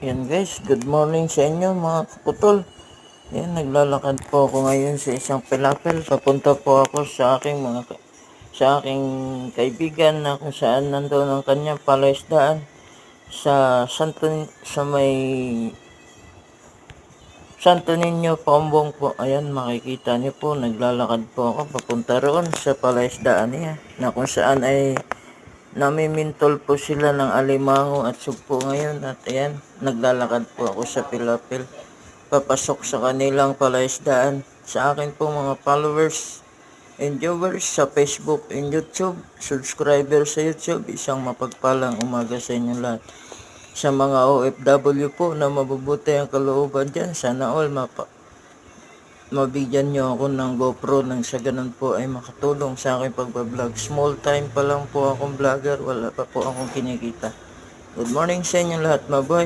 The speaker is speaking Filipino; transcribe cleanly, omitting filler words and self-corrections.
Yan guys, good morning sa inyo mga kaputol. Yan, naglalakad po ako ngayon sa isang pilapil. Papunta po ako sa aking kaibigan na kung saan nandoon ang kanyang palaisdaan sa may Santo Niño, Paumbong po. Ayan, makikita niyo po, naglalakad po ako papunta roon sa palaisdaan niya na kung saan ay namimintol po sila ng alimango at sugpo ngayon. At ayan, naglalakad po ako sa pilapil papasok sa kanilang palaisdaan. Sa akin po mga followers and viewers sa Facebook and YouTube, subscriber sa YouTube, isang mapagpalang umaga sa inyo lahat. Sa mga OFW po na mabubuti ang kalooban dyan, sana all mabigyan nyo ako ng GoPro nang sa ganun po ay makatulong sa aking pagbablog. Small time pa lang po akong vlogger, wala pa po akong kinikita. Good morning sa inyo lahat, mabuhay.